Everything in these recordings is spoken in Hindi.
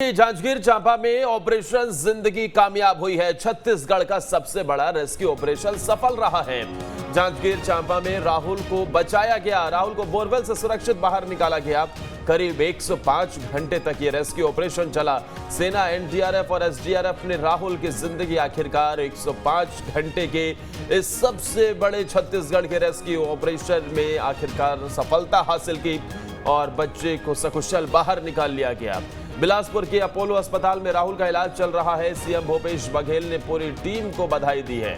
जांजगीर चांपा में ऑपरेशन जिंदगी कामयाब हुई है। छत्तीसगढ़ का सबसे बड़ा रेस्क्यू ऑपरेशन सफल रहा है। जांजगीर चांपा में राहुल को बचाया गया। राहुल को बोरवेल से सुरक्षित बाहर निकाला गया। करीब 105 घंटे तक ये रेस्क्यू ऑपरेशन चला। सेना, एनडीआरएफ और एसडीआरएफ ने राहुल की जिंदगी आखिरकार 105 घंटे के इस सबसे बड़े छत्तीसगढ़ के रेस्क्यू ऑपरेशन में आखिरकार सफलता हासिल की और बच्चे को सकुशल बाहर निकाल लिया गया। बिलासपुर के अपोलो अस्पताल में राहुल का इलाज चल रहा है। सीएम भूपेश बघेल ने पूरी टीम को बधाई दी है।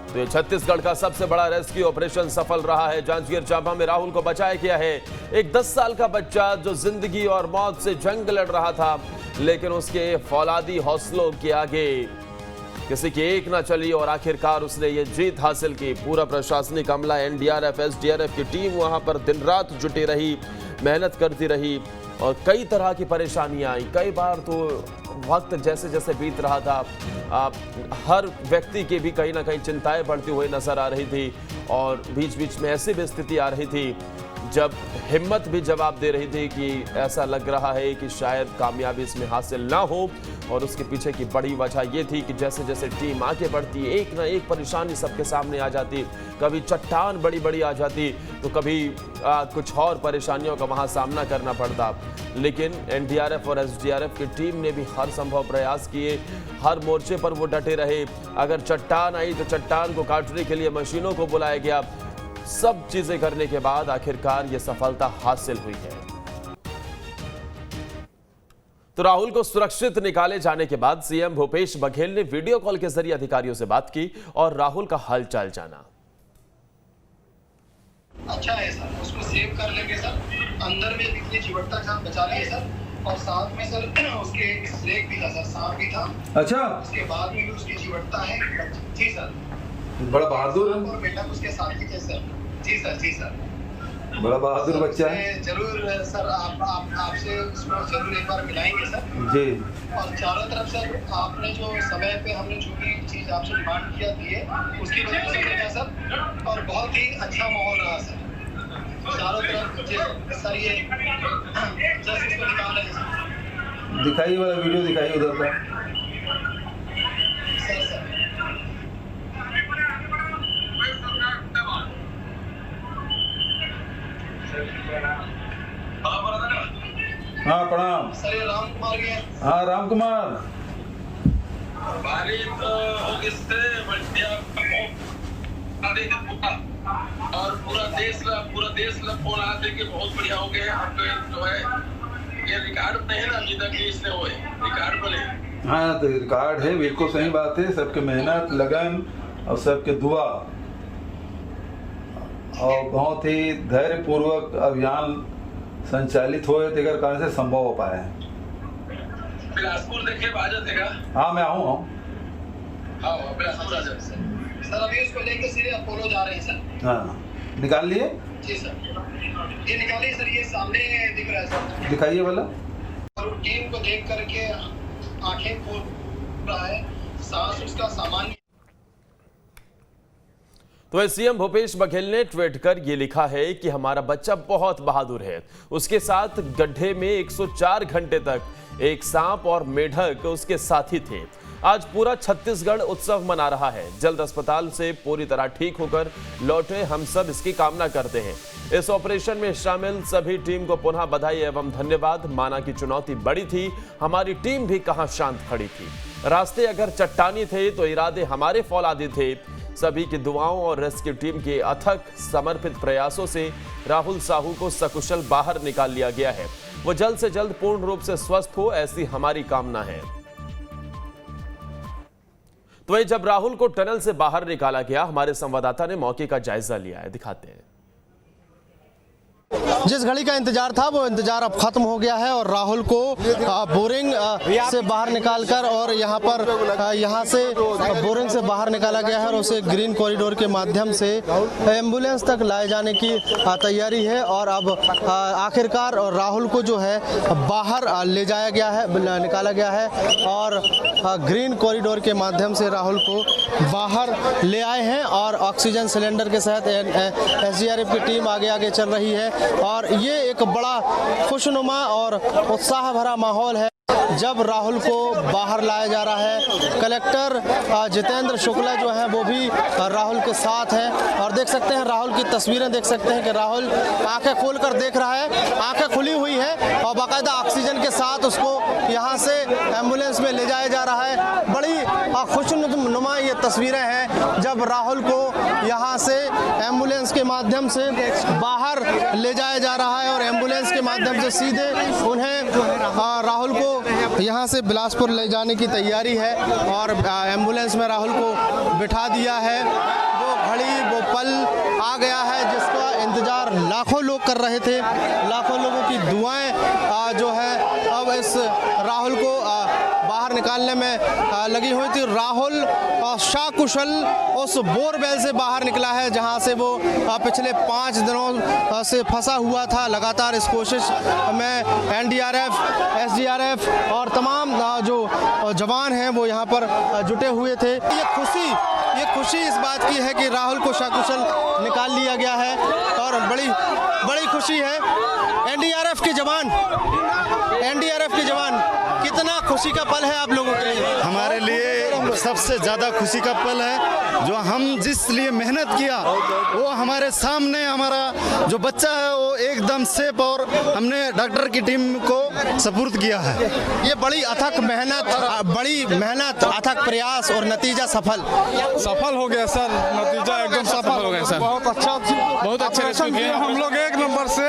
तो ये छत्तीसगढ़ का सबसे बड़ा रेस्क्यू ऑपरेशन सफल रहा है। जांजगीर चांपा में राहुल को बचाया गया है। एक 10 साल का बच्चा जो जिंदगी और मौत से जंग लड़ रहा था, लेकिन उसके फौलादी हौसलों के आगे किसी की एक ना चली और आखिरकार उसने ये जीत हासिल की। पूरा प्रशासनिक अमला, एनडीआरएफ, एसडीआरएफ की टीम वहां पर दिन रात जुटी रही, मेहनत करती रही और कई तरह की परेशानियां आई। कई बार तो वक्त जैसे जैसे बीत रहा था, हर व्यक्ति की भी कहीं ना कहीं चिंताएं बढ़ती हुई नजर आ रही थी और बीच बीच में ऐसी भी स्थिति आ रही थी जब हिम्मत भी जवाब दे रही थी कि ऐसा लग रहा है कि शायद कामयाबी इसमें हासिल ना हो। और उसके पीछे की बड़ी वजह यह थी कि जैसे जैसे टीम आगे बढ़ती, एक ना एक परेशानी सबके सामने आ जाती। कभी चट्टान बड़ी बड़ी आ जाती तो कभी कुछ और परेशानियों का वहां सामना करना पड़ता। लेकिन एनडीआरएफ और एसडीआरएफ की टीम ने भी हर संभव प्रयास किए। हर मोर्चे पर वो डटे रहे। अगर चट्टान आई तो चट्टान को काटने के लिए मशीनों को बुलाया गया। सब चीजें करने के बाद आखिरकार ये सफलता हासिल हुई है। तो राहुल को सुरक्षित निकाले जाने के बाद सीएम भूपेश बघेल ने वीडियो कॉल के जरिए अधिकारियों से बात की और राहुल का हालचाल जाना। अच्छा है सर, उसको सेव कर लेंगे सर। अंदर में इतनी चिवटता के साथ बचा लिए सर। और साथ में सर उसके स्लेक भी था सर, सांप भी था। अच्छा, उसके बाद में भी उसकी चिवटता है। जी सर, बड़ा बहादुर और बेटा उसके साथ ही थे सर। जी सर, जी सर, बड़ा बहादुर बच्चा है। जरूर सर, आपसे उसको जरूर एक बार मिलाएंगे सर जी। और चारों तरफ सर आपने जो समय पे हमने जो भी चीज आपसे डिमांड किया थी उसकी वजह से मिला सर और बहुत ही अच्छा माहौल रहा सर। चारों तरफ सर ये जस्ट इसको निकाल रहे हैं सर। दिखाइए वाला वीडियो दिखाइए उधर का। सर सर हाँ प्रणाम सर, ये राम कुमार के। हाँ राम कुमार। और पूरा देश फोन आते कि बहुत बढ़िया हो गए। आपके जो है ये रिकॉर्ड नहीं है ना, अभी तक इसने हुए रिकॉर्ड बने। हाँ तो रिकॉर्ड है, बिल्कुल सही बात है। सबके मेहनत, लगन और सबके दुआ और बहुत ही धैर्य पूर्वक अभियान संचालित हुए तेगर कारण से संभव हो पाया है। बिलासपुर देखे बाजा देगा। हाँ मैं आऊँ। हाँ बिलासपुर आ जाए सर, अभी उसको लेकर सीधे अपोलो जा रहे हैं सर। हाँ निकाल लिए। जी सर, ये निकालिए सर, ये सामने दिख रहा है सर। दिखाइए वाला। और टीम को देख करके आंखें खोल रहा है, सांस उसका सामान्य। तो सीएम भूपेश बघेल ने ट्वीट कर यह लिखा है कि हमारा बच्चा बहुत बहादुर है। उसके साथ गड्ढे में 104 घंटे तक एक सांप और मेढक उसके साथी थे। आज पूरा छत्तीसगढ़ उत्सव मना रहा है। जल्द अस्पताल से पूरी तरह ठीक होकर लौटे, हम सब इसकी कामना करते हैं। इस ऑपरेशन में शामिल सभी टीम को पुनः बधाई एवं धन्यवाद। माना की चुनौती बड़ी थी, हमारी टीम भी कहां शांत खड़ी थी। रास्ते अगर चट्टानी थे तो इरादे हमारे फौलादी थे। सभी की दुआओं और रेस्क्यू टीम के अथक समर्पित प्रयासों से राहुल साहू को सकुशल बाहर निकाल लिया गया है। वो जल्द से जल्द पूर्ण रूप से स्वस्थ हो, ऐसी हमारी कामना है। तो वहीं जब राहुल को टनल से बाहर निकाला गया, हमारे संवाददाता ने मौके का जायजा लिया है, दिखाते हैं। जिस घड़ी का इंतजार था वो इंतजार अब खत्म हो गया है और राहुल को बोरिंग से बाहर निकालकर और यहाँ से बोरिंग से बाहर निकाला गया है और उसे ग्रीन कॉरिडोर के माध्यम से एम्बुलेंस तक लाए जाने की तैयारी है। और अब आखिरकार राहुल को जो है बाहर ले जाया गया है, निकाला गया है और ग्रीन कॉरिडोर के माध्यम से राहुल को बाहर ले आए हैं और ऑक्सीजन सिलेंडर के साथ एसडीआरएफ की टीम आगे आगे चल रही है। और ये एक बड़ा खुशनुमा और उत्साह भरा माहौल है जब राहुल को बाहर लाया जा रहा है। कलेक्टर जितेंद्र शुक्ला जो हैं वो भी राहुल के साथ हैं और देख सकते हैं राहुल की तस्वीरें देख सकते हैं कि राहुल आंखें खोलकर देख रहा है, आंखें खुली हुई है और बाकायदा ऑक्सीजन के साथ उसको यहाँ से एम्बुलेंस में ले जाया जा रहा है। बड़ी खुशनुमा ये तस्वीरें हैं जब राहुल को यहाँ से एम्बुलेंस के माध्यम से बाहर ले जाया जा रहा है और एम्बुलेंस के माध्यम से सीधे उन्हें राहुल को यहाँ से बिलासपुर ले जाने की तैयारी है और एम्बुलेंस में राहुल को बिठा दिया है। वो घड़ी वो पल आ गया है जिसका इंतजार लाखों लोग कर रहे थे। लाखों लोगों की दुआएं जो है अब इस राहुल को बाहर निकालने में लगी हुई थी। राहुल शाकुशल उस बोरवेल से बाहर निकला है जहां से वो पिछले 5 दिनों से फंसा हुआ था। लगातार इस कोशिश में एनडीआरएफ, एसडीआरएफ और तमाम जो जवान हैं वो यहाँ पर जुटे हुए थे। ये खुशी इस बात की है कि राहुल को शाकुशल निकाल लिया गया है और बड़ी खुशी है। एनडीआरएफ के जवान कितना खुशी का पल है आप लोगों के लिए? हमारे लिए सबसे ज़्यादा खुशी का पल है। जो हम जिस लिए मेहनत किया वो हमारे सामने, हमारा जो बच्चा है वो एकदम सेफ और हमने डॉक्टर की टीम को सपुर्द किया है। ये बड़ी अथक मेहनत, अथक प्रयास और नतीजा सफल हो गया सर। नतीजा एकदम सफल हो गया सर। बहुत अच्छे हम लोग 1 नंबर से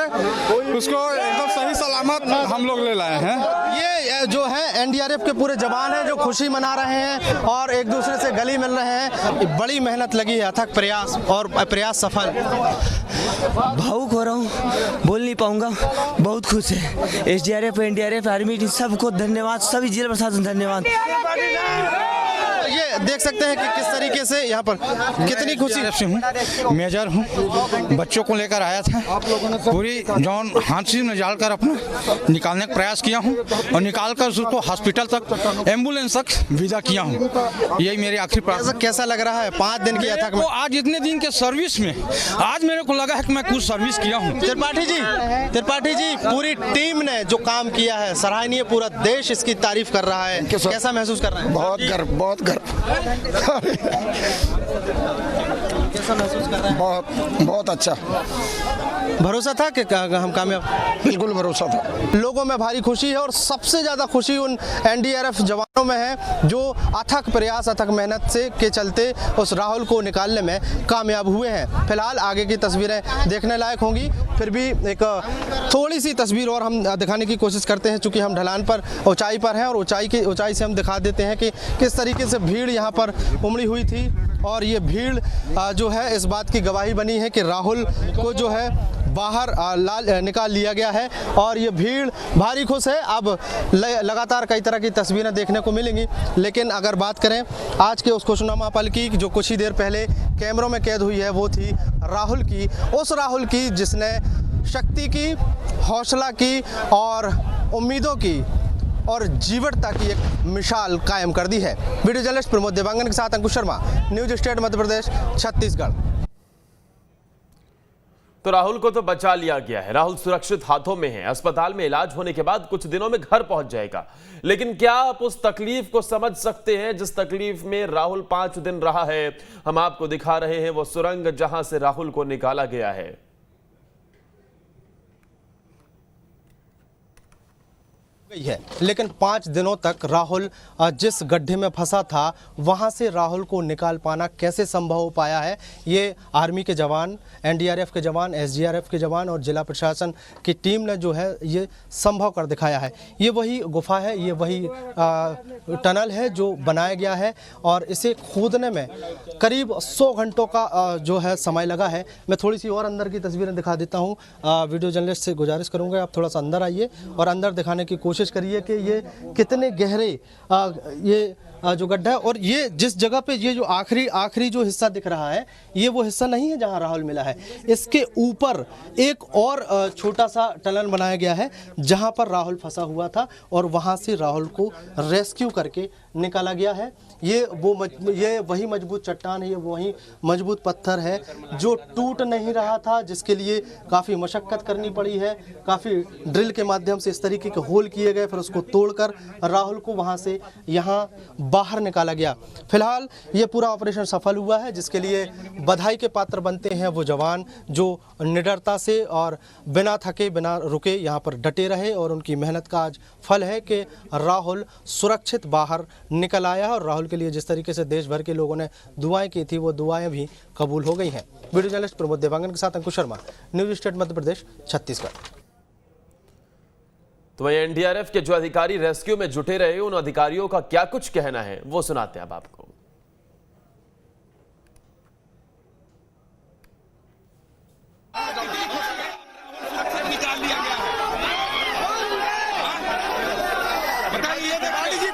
उसको एकदम सही सलामत हम लोग ले लाए हैं। ये जो है एनडीआरएफ के पूरे जवान हैं जो खुशी मना रहे हैं और एक दूसरे से गले मिल रहे हैं। बड़ी मेहनत लगी है, अथक प्रयास और प्रयास सफल। भावुक हो रहा हूँ, बोल नहीं पाऊंगा। बहुत खुश है। एसडीआरएफ, एनडीआरएफ, आर्मी सबको धन्यवाद, सभी जिला प्रशासन धन्यवाद। ये देख सकते हैं कि किस तरीके से यहाँ पर कितनी खुशी से हूँ। मेजर हूँ, बच्चों को लेकर आया था। पूरी जॉन हांसी में डालकर अपना निकालने का प्रयास किया हूँ और निकालकर उसको हॉस्पिटल तक, एम्बुलेंस तक विदा किया हूँ। यही मेरी आखिरी प्रयास। कैसा लग रहा है 5 दिन की अथक में? आज इतने दिन के सर्विस में आज मेरे को लगा है कि मैं कुछ सर्विस किया हूँ। त्रिपाठी जी, पूरी टीम ने जो काम किया है सराहनीय, पूरा देश इसकी तारीफ कर रहा है। कैसा महसूस कर रहे हैं? बहुत गर्व कैसा महसूस कर रहे हैं? बहुत अच्छा। भरोसा था कि हम कामयाब? बिल्कुल भरोसा था। लोगों में भारी खुशी है और सबसे ज्यादा खुशी उन एनडीआरएफ जवानों में है जो अथक प्रयास, अथक मेहनत से के चलते उस राहुल को निकालने में कामयाब हुए हैं। फिलहाल आगे की तस्वीरें देखने लायक होंगी, फिर भी एक थोड़ी सी तस्वीर और हम दिखाने की कोशिश करते हैं चूँकि हम ढलान पर, ऊंचाई पर हैं और ऊंचाई से हम दिखा देते हैं कि किस तरीके से भीड़ यहाँ पर उमड़ी हुई थी। और ये भीड़ जो है इस बात की गवाही बनी है कि राहुल को जो है बाहर निकाल लिया गया है और ये भीड़ भारी खुश है। अब लगातार कई तरह की तस्वीरें देखने को मिलेंगी, लेकिन अगर बात करें आज के उस खुशनुमा पल की जो कुछ ही देर पहले कैमरों में कैद हुई है, वो थी राहुल की, उस राहुल की जिसने शक्ति की, हौसला की और उम्मीदों की और जीवटता की एक मिसाल कायम कर दी है। वीडियो जर्नलिस्ट प्रमोद देवांगन के साथ अंकुश शर्मा, न्यूज स्टेट मध्य प्रदेश, छत्तीसगढ़। तो राहुल को तो बचा लिया गया है, राहुल सुरक्षित हाथों में है। अस्पताल में इलाज होने के बाद कुछ दिनों में घर पहुंच जाएगा। लेकिन क्या आप उस तकलीफ को समझ सकते हैं जिस तकलीफ में राहुल 5 दिन रहा है? हम आपको दिखा रहे हैं वो सुरंग जहां से राहुल को निकाला गया है। है, लेकिन 5 दिनों तक राहुल जिस गड्ढे में फंसा था वहां से राहुल को निकाल पाना कैसे संभव हो पाया है, ये आर्मी के जवान, एनडीआरएफ के जवान, एसडीआरएफ के जवान और जिला प्रशासन की टीम ने जो है ये संभव कर दिखाया है। ये वही गुफा है, ये वही टनल है जो बनाया गया है और इसे खोदने में करीब 100 घंटों का जो है समय लगा है। मैं थोड़ी सी और अंदर की तस्वीरें दिखा देता हूँ। वीडियो जर्नलिस्ट से गुजारिश करूँगा आप थोड़ा सा अंदर आइए और अंदर दिखाने की कोशिश करिए कि ये कितने गहरे ये जो गड्ढा है और ये जिस जगह पे ये जो आखिरी जो हिस्सा दिख रहा है ये वो हिस्सा नहीं है जहां राहुल मिला है। इसके ऊपर एक और छोटा सा टनल बनाया गया है जहां पर राहुल फंसा हुआ था और वहां से राहुल को रेस्क्यू करके निकाला गया है। ये वही मजबूत चट्टान है, ये वही मजबूत पत्थर है जो टूट नहीं रहा था, जिसके लिए काफ़ी मशक्क़त करनी पड़ी है। काफ़ी ड्रिल के माध्यम से इस तरीके के होल किए गए, फिर उसको तोड़कर राहुल को वहाँ से यहाँ बाहर निकाला गया। फिलहाल ये पूरा ऑपरेशन सफल हुआ है, जिसके लिए बधाई के पात्र बनते हैं वो जवान जो निडरता से और बिना थके बिना रुके यहाँ पर डटे रहे, और उनकी मेहनत का आज फल है कि राहुल सुरक्षित बाहर निकल आया है। और राहुल के लिए जिस तरीके से देश भर के लोगों ने दुआएं की थी, वो दुआएं भी कबूल हो गई हैं। वीडियो जर्नलिस्ट प्रमोद देवांगन के साथ अंकुश शर्मा, न्यूज स्टेट मध्य प्रदेश, छत्तीसगढ़। तो वहीं एनडीआरएफ के जो अधिकारी रेस्क्यू में जुटे रहे, उन अधिकारियों का क्या कुछ कहना है वो सुनाते हैं अब आपको।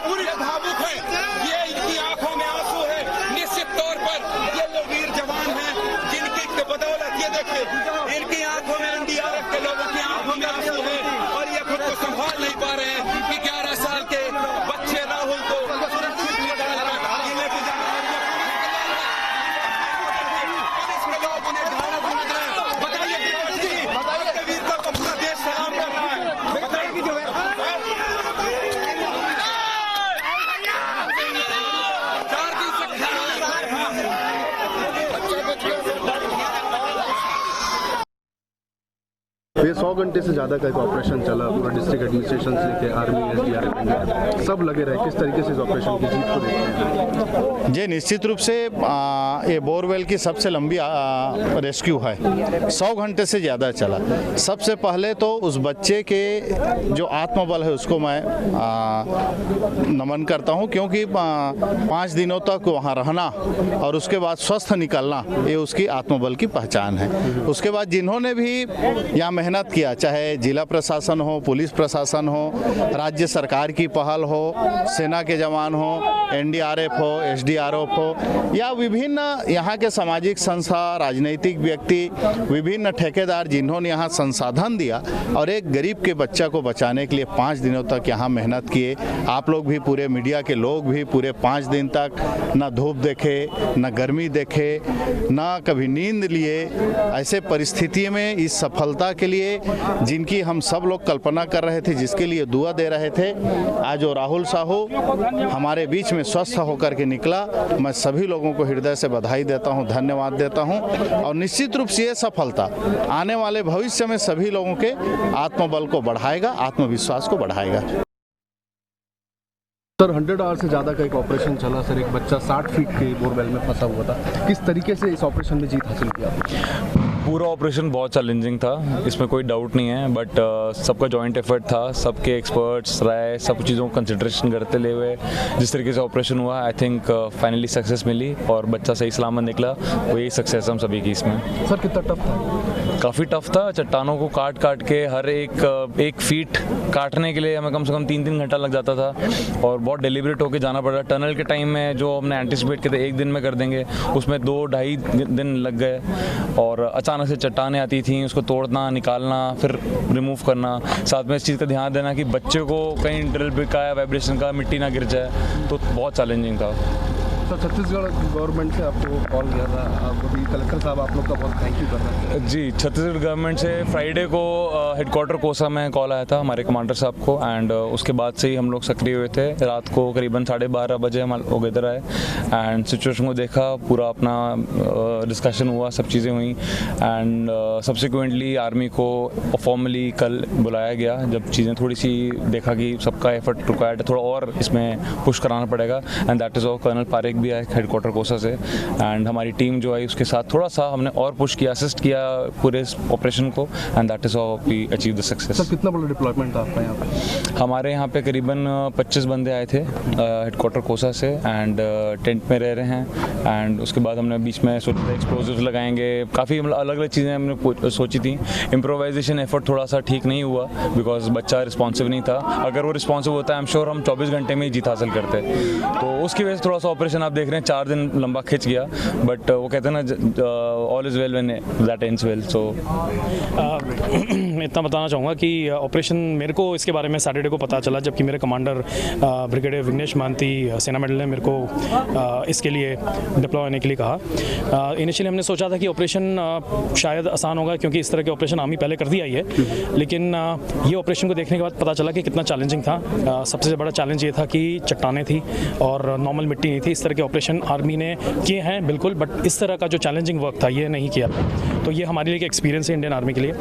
पूरी भावुक है, ये इनकी आंखों में आंसू है। निश्चित तौर पर ये लोग वीर जवान हैं, जिनकी बदौलत ये देखिए इनकी आंखों में, एनडीआरएफ के लोगों की आंखों में आंसू है और ये खुद को संभाल नहीं पा रहे हैं कि 11 साल के बच्चे राहुल को सुरक्षित निकालकर इन्हें बताइए वीरता को पूरा देश सलाम कर रहा है। ये 100 घंटे से ज़्यादा का एक ऑपरेशन चला, पूरा डिस्ट्रिक्ट एडमिनिस्ट्रेशन से लेकर आर्मी, एसडीआरएफ सब लगे रहे। किस तरीके से इस ऑपरेशन की जीत को देखते हैं? जी निश्चित रूप से ये बोरवेल की सबसे लंबी रेस्क्यू है, 100 घंटे से ज़्यादा चला। सबसे पहले तो उस बच्चे के जो आत्मबल है उसको मैं नमन करता हूँ, क्योंकि 5 दिनों तक वहाँ रहना और उसके बाद स्वस्थ निकलना, ये उसकी आत्मबल की पहचान है। उसके बाद जिन्होंने भी यहाँ मेहनत किया, चाहे जिला प्रशासन हो, पुलिस प्रशासन हो, राज्य सरकार की पहल हो, सेना के जवान हो, एनडीआरएफ हो, एसडीआरएफ हो, या विभिन्न यहाँ के सामाजिक संस्था, राजनीतिक व्यक्ति, विभिन्न ठेकेदार जिन्होंने यहाँ संसाधन दिया और एक गरीब के बच्चा को बचाने के लिए 5 दिनों तक यहाँ मेहनत किए। आप लोग भी, पूरे मीडिया के लोग भी पूरे 5 दिन तक न धूप देखे, न गर्मी देखे, न कभी नींद लिए। ऐसे परिस्थिति में इस सफलता के लिए जिनकी हम सब लोग कल्पना कर रहे थे, जिसके लिए दुआ दे रहे थे, आज वो राहुल साहू हमारे बीच में स्वस्थ होकर के निकला। मैं सभी लोगों को हृदय से बधाई देता हूं, धन्यवाद देता हूं। और निश्चित रूप से ये सफलता आने वाले भविष्य में सभी लोगों के आत्मबल को बढ़ाएगा, आत्मविश्वास को बढ़ाएगा। सर 100 आवर से ज़्यादा का एक ऑपरेशन चला सर, एक बच्चा 60 फीट के बोरवेल में फंसा हुआ था। किस तरीके से इस ऑपरेशन में जीत हासिल किया? पूरा ऑपरेशन बहुत चैलेंजिंग था, इसमें कोई डाउट नहीं है, बट सबका जॉइंट एफर्ट था, सबके एक्सपर्ट्स राय, सब चीज़ों को कंसिडरेशन करते हुए जिस तरीके से ऑपरेशन हुआ, आई थिंक फाइनली सक्सेस मिली और बच्चा सही सलामत निकला। वही सक्सेस हम सभी की इसमें। सर कितना टफ था? काफ़ी टफ था। चट्टानों को काट काट के हर एक फीट काटने के लिए हमें कम से कम 3 घंटा लग जाता था और बहुत डेलिब्रेट होकर जाना पड़ा। टनल के टाइम में जो हमने एंटिसिपेट किए थे 1 दिन में कर देंगे, उसमें 2-2.5 दिन लग गए और अचानक से चट्टानें आती थी, उसको तोड़ना, निकालना, फिर रिमूव करना। साथ में इस चीज़ का ध्यान देना कि बच्चे को कहीं ड्रिल ब्रिक का या वाइब्रेशन का मिट्टी ना गिर जाए, तो बहुत चैलेंजिंग था। तो छत्तीसगढ़ गवर्नमेंट से आपको कॉल किया था, आप अभी कलेक्टर साहब आप लोग का बहुत थैंक यू कर रहे हैं। जी, छत्तीसगढ़ गवर्नमेंट से फ्राइडे को हेडक्वार्टर कोसा में कॉल आया था हमारे कमांडर साहब को, एंड उसके बाद से ही हम लोग सक्रिय हुए थे। रात को करीबन 12:30 बजे हम लोग इधर आए एंड सिचुएशन को देखा, पूरा अपना डिस्कशन हुआ, सब चीज़ें हुई एंड सब्सिक्वेंटली आर्मी को फॉर्मली कल बुलाया गया। जब चीज़ें थोड़ी सी देखा कि सबका एफर्ट रिक्वायर्ड, थोड़ा और इसमें पुश कराना पड़ेगा, and that is of colonel Parekh भी आए हेडक्वार्टर कोसा से, एंड हमारी टीम जो आई उसके साथ थोड़ा सा हमने और पुश किया, असिस्ट किया पूरे ऑपरेशन को, and that is how we achieve the success. Sir कितना बड़ा डिप्लॉयमेंट था आपका यहाँ पे? हमारे यहाँ पे करीबन 25 बंदे आए थे हेडक्वार्टर कोसा से एंड टेंट में रह रहे हैं, एंड उसके बाद हमने बीच में सोचा एक्सप्लोजिव्स लगाएंगे, काफ़ी मतलब अलग अलग चीज़ें हमने सोची थी। इम्प्रोवाइजेशन एफर्ट थोड़ा सा ठीक नहीं हुआ बिकॉज बच्चा रिस्पॉन्सिव नहीं था। अगर वो रिस्पॉन्सिव होता है आई एम श्योर हम 24 घंटे में ही जीत हासिल करते, तो उसकी वजह से थोड़ा सा ऑपरेशन आप देख रहे हैं 4 दिन लंबा खिंच गया, बट वो कहते हैं ना all is well when that ends well. सो मैं इतना बताना चाहूँगा कि ऑपरेशन मेरे को इसके बारे में सैटरडे को पता चला, जबकि मेरे कमांडर ब्रिगेडियर विघ्नेश महांती सेना मेडल ने मेरे को इसके लिए डिप्लॉय होने के लिए कहा। इनिशियली हमने सोचा था कि ऑपरेशन शायद आसान होगा, क्योंकि इस तरह के ऑपरेशन आर्मी पहले करती आई है, लेकिन ये ऑपरेशन को देखने के बाद पता चला कि कितना चैलेंजिंग था। सबसे बड़ा चैलेंज ये था कि चट्टानें थी और नॉर्मल मिट्टी नहीं थी। इस तरह के ऑपरेशन आर्मी ने किए हैं बिल्कुल, बट इस तरह का जो चैलेंजिंग वर्क था ये नहीं किया। तो ये हमारे लिए एक एक्सपीरियंस है इंडियन आर्मी के लिए।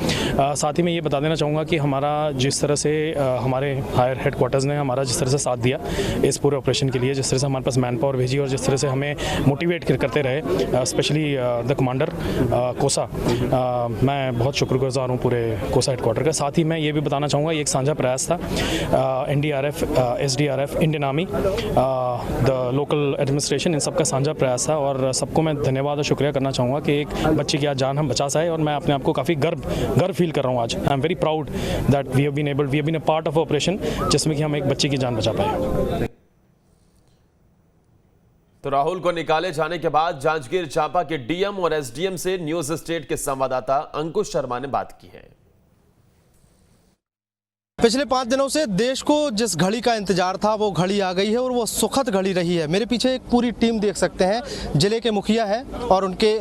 साथ ही मैं ये बता देना चाहूँगा कि हमारा जिस तरह से हमारे हायर हेडक्वार्टर्स ने हमारा जिस तरह से साथ दिया इस पूरे ऑपरेशन के लिए, जिस तरह से हमारे पास मैन पावर भेजी और जिस तरह से हमें मोटिवेट करते रहे, स्पेशली द कमांडर कोसा, मैं बहुत शुक्रगुजार हूँ पूरे कोसा हेडक्वार्टर का। साथ ही मैं ये भी बताना चाहूँगा ये एक साझा प्रयास था NDRF, SDRF, Indian army, the local administration, इन सबका साझा प्रयास था और सबको मैं धन्यवाद और शुक्रिया करना चाहूँगा कि एक बच्चे की आज जान हम बचा सके। और मैं अपने आप को काफ़ी गर्व फील कर रहा हूँ आज। I am very proud that we have been a part of operation जिसमें कि हम एक बच्चे की जान बचा पाए। तो राहुल को निकाले जाने के बाद जांजगीर चांपा के DM और SDM से न्यूज स्टेट के संवाददाता अंकुश शर्मा ने बात की है। पिछले 5 दिनों से देश को जिस घड़ी का इंतजार था वो घड़ी आ गई है और वो सुखद घड़ी रही है। मेरे पीछे एक पूरी टीम देख सकते हैं, जिले के मुखिया हैं और उनके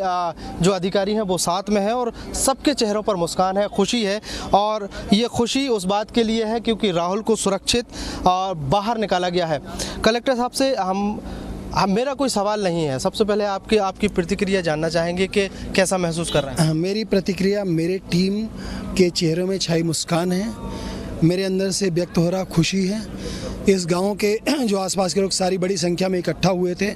जो अधिकारी हैं वो साथ में हैं और सबके चेहरों पर मुस्कान है, खुशी है। और ये खुशी उस बात के लिए है क्योंकि राहुल को सुरक्षित और बाहर निकाला गया है। कलेक्टर साहब से मेरा कोई सवाल नहीं है, सबसे पहले आपकी प्रतिक्रिया जानना चाहेंगे कि कैसा महसूस कर रहे हैं। मेरी प्रतिक्रिया, मेरे टीम के चेहरों में छाई मुस्कान है, मेरे अंदर से व्यक्त हो रहा खुशी है। इस गांव के जो आसपास के लोग सारी बड़ी संख्या में इकट्ठा हुए थे,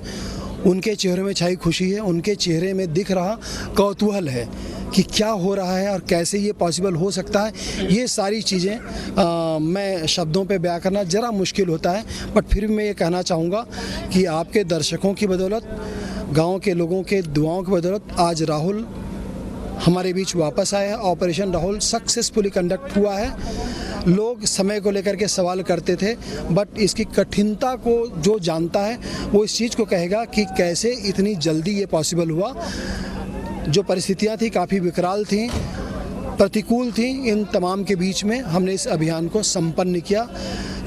उनके चेहरों में छाई खुशी है, उनके चेहरे में दिख रहा कौतूहल है कि क्या हो रहा है और कैसे ये पॉसिबल हो सकता है। ये सारी चीज़ें मैं शब्दों पे बयां करना ज़रा मुश्किल होता है, बट फिर भी मैं ये कहना चाहूँगा कि आपके दर्शकों की बदौलत, गांव के लोगों के दुआओं की बदौलत आज राहुल हमारे बीच वापस आए हैं। ऑपरेशन राहुल सक्सेसफुली कंडक्ट हुआ है। लोग समय को लेकर के सवाल करते थे, बट इसकी कठिनता को जो जानता है वो इस चीज़ को कहेगा कि कैसे इतनी जल्दी ये पॉसिबल हुआ। जो परिस्थितियाँ थी काफ़ी विकराल थी, प्रतिकूल थी, इन तमाम के बीच में हमने इस अभियान को संपन्न किया।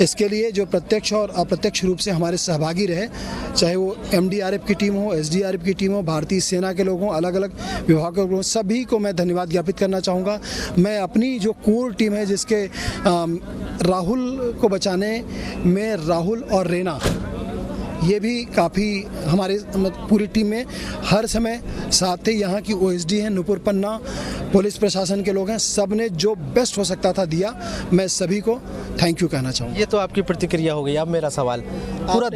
इसके लिए जो प्रत्यक्ष और अप्रत्यक्ष रूप से हमारे सहभागी रहे, चाहे वो MDRF की टीम हो, SDRF की टीम हो, भारतीय सेना के लोग हों, अलग अलग विभागों के लोग, सभी को मैं धन्यवाद ज्ञापित करना चाहूँगा। मैं अपनी जो कोर टीम है जिसके राहुल को बचाने में राहुल और रेना, ये भी काफ़ी हमारे पूरी टीम में हर समय साथ थे। यहाँ की OSD हैं, नुपुर पन्ना, पुलिस प्रशासन के लोग हैं, सब ने जो बेस्ट हो सकता था दिया। मैं सभी को थैंक यू कहना चाहूँगा। ये तो आपकी प्रतिक्रिया हो गई। अब मेरा सवाल, पूरा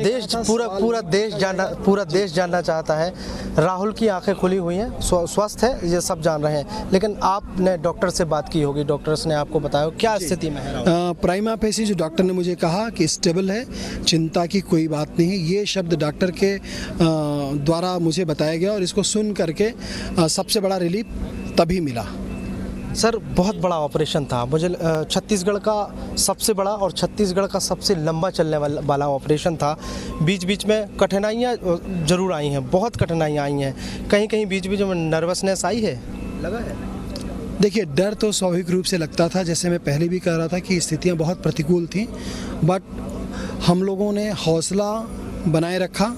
देश जानना चाहता है। राहुल की आंखें खुली हुई हैं, स्वस्थ है, ये सब जान रहे हैं, लेकिन आपने डॉक्टर से बात की होगी, डॉक्टर्स ने आपको बताया क्या स्थिति में है? प्राइमा फेसी जो डॉक्टर ने मुझे कहा कि स्टेबल है, चिंता की कोई बात नहीं है, ये शब्द डॉक्टर के द्वारा मुझे बताया गया और इसको सुन करके सबसे बड़ा रिलीफ तभी मिला। सर, बहुत बड़ा ऑपरेशन था, मुझे छत्तीसगढ़ का सबसे बड़ा और छत्तीसगढ़ का सबसे लंबा चलने वाला ऑपरेशन था। बीच बीच में कठिनाइयाँ जरूर आई हैं, बहुत कठिनाइयाँ आई हैं, कहीं कहीं बीच बीच में नर्वसनेस आई है, लगा है? देखिए, डर तो स्वाभाविक रूप से लगता था, जैसे मैं पहले भी कह रहा था कि स्थितियाँ बहुत प्रतिकूल थीं, बट हम लोगों ने हौसला बनाए रखा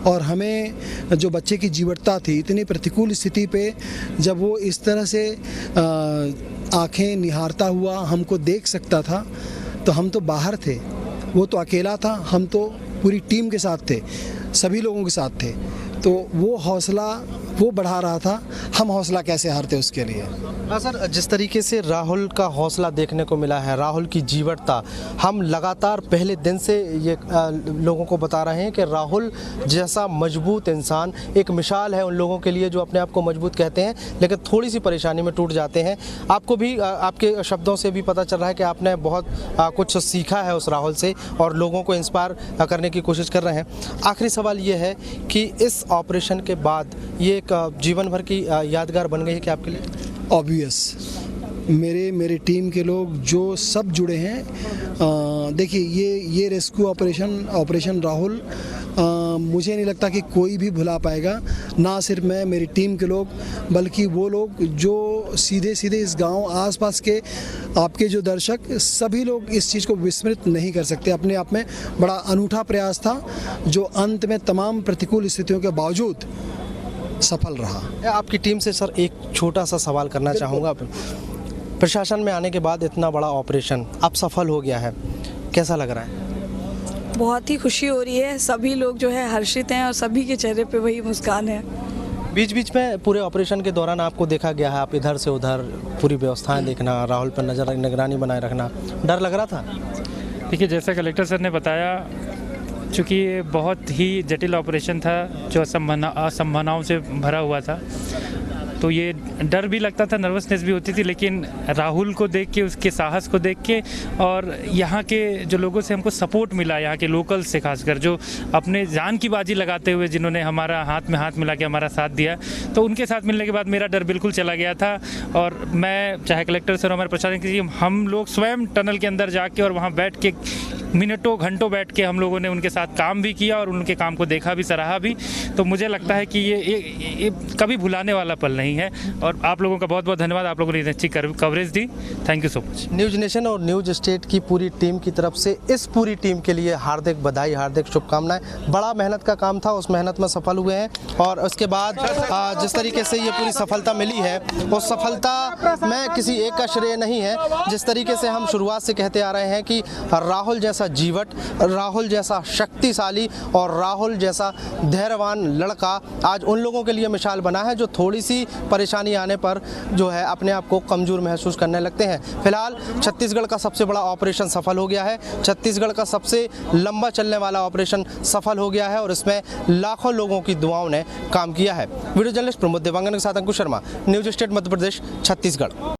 और हमें जो बच्चे की जीवटता थी, इतनी प्रतिकूल स्थिति पे जब वो इस तरह से आंखें निहारता हुआ हमको देख सकता था, तो हम तो बाहर थे, वो तो अकेला था, हम तो पूरी टीम के साथ थे, सभी लोगों के साथ थे, तो वो हौसला वो बढ़ा रहा था, हम हौसला कैसे हारते उसके लिए। हाँ सर, जिस तरीके से राहुल का हौसला देखने को मिला है, राहुल की जीवटता, हम लगातार पहले दिन से ये लोगों को बता रहे हैं कि राहुल जैसा मजबूत इंसान एक मिसाल है उन लोगों के लिए जो अपने आप को मजबूत कहते हैं लेकिन थोड़ी सी परेशानी में टूट जाते हैं। आपको भी आपके शब्दों से भी पता चल रहा है कि आपने बहुत कुछ सीखा है उस राहुल से और लोगों को इंस्पायर करने की कोशिश कर रहे हैं। आखिरी सवाल ये है कि इस ऑपरेशन के बाद ये एक जीवन भर की यादगार बन गई है क्या आपके लिए? ऑब्वियस, मेरे टीम के लोग जो सब जुड़े हैं, देखिए ये रेस्क्यू ऑपरेशन राहुल मुझे नहीं लगता कि कोई भी भुला पाएगा, ना सिर्फ मैं, मेरी टीम के लोग, बल्कि वो लोग जो सीधे सीधे इस गांव आसपास के आपके जो दर्शक सभी लोग इस चीज़ को विस्मृत नहीं कर सकते। अपने आप में बड़ा अनूठा प्रयास था जो अंत में तमाम प्रतिकूल स्थितियों के बावजूद सफल रहा। आपकी टीम से सर एक छोटा सा सवाल करना चाहूँगा। प्रशासन में आने के बाद इतना बड़ा ऑपरेशन अब सफल हो गया है, कैसा लग रहा है? बहुत ही खुशी हो रही है, सभी लोग जो है हर्षित हैं और सभी के चेहरे पे वही मुस्कान है। बीच बीच में पूरे ऑपरेशन के दौरान आपको देखा गया है, आप इधर से उधर पूरी व्यवस्थाएं देखना, राहुल पर नजर निगरानी बनाए रखना, डर लग रहा था? देखिए, जैसा कलेक्टर सर ने बताया, चूँकि ये बहुत ही जटिल ऑपरेशन था जो असंभावनाओं से भरा हुआ था, तो ये डर भी लगता था, नर्वसनेस भी होती थी, लेकिन राहुल को देख के, उसके साहस को देख के और यहाँ के जो लोगों से हमको सपोर्ट मिला, यहाँ के लोकल से खासकर जो अपने जान की बाजी लगाते हुए जिन्होंने हमारा हाथ में हाथ मिला के हमारा साथ दिया, तो उनके साथ मिलने के बाद मेरा डर बिल्कुल चला गया था। और मैं चाहे कलेक्टर सर हमारे प्रशासन की, हम लोग स्वयं टनल के अंदर जाके और वहाँ बैठ के मिनटों घंटों बैठ के हम लोगों ने उनके साथ काम भी किया और उनके काम को देखा भी, सराहा भी। तो मुझे लगता है कि ये कभी भुलाने वाला पल नहीं है। और आप लोगों का बहुत बहुत धन्यवाद, आप लोगों ने अच्छी coverage the, thank you so much. News nation और न्यूज स्टेट की पूरी टीम की तरफ से इस पूरी टीम के लिए हार्दिक बधाई, हार्दिक शुभकामनाएं। बड़ा मेहनत का काम था, उस मेहनत में सफल हुए हैं और उसके बाद जिस तरीके से ये पूरी सफलता मिली है, उस सफलता में किसी एक का श्रेय नहीं है। जिस तरीके से हम शुरुआत से कहते आ रहे हैं कि राहुल जैसा जीवट, राहुल जैसा शक्तिशाली और राहुल जैसा धैर्यवान लड़का आज उन लोगों के लिए मिसाल बना है जो थोड़ी सी परेशानी आने पर जो है अपने आप को कमज़ोर महसूस करने लगते हैं। फिलहाल छत्तीसगढ़ का सबसे बड़ा ऑपरेशन सफल हो गया है, छत्तीसगढ़ का सबसे लंबा चलने वाला ऑपरेशन सफल हो गया है और इसमें लाखों लोगों की दुआओं ने काम किया है। वीडियो जर्नलिस्ट प्रमोद देवांगन के साथ अंकुश शर्मा, न्यूज स्टेट मध्य प्रदेश, छत्तीसगढ़।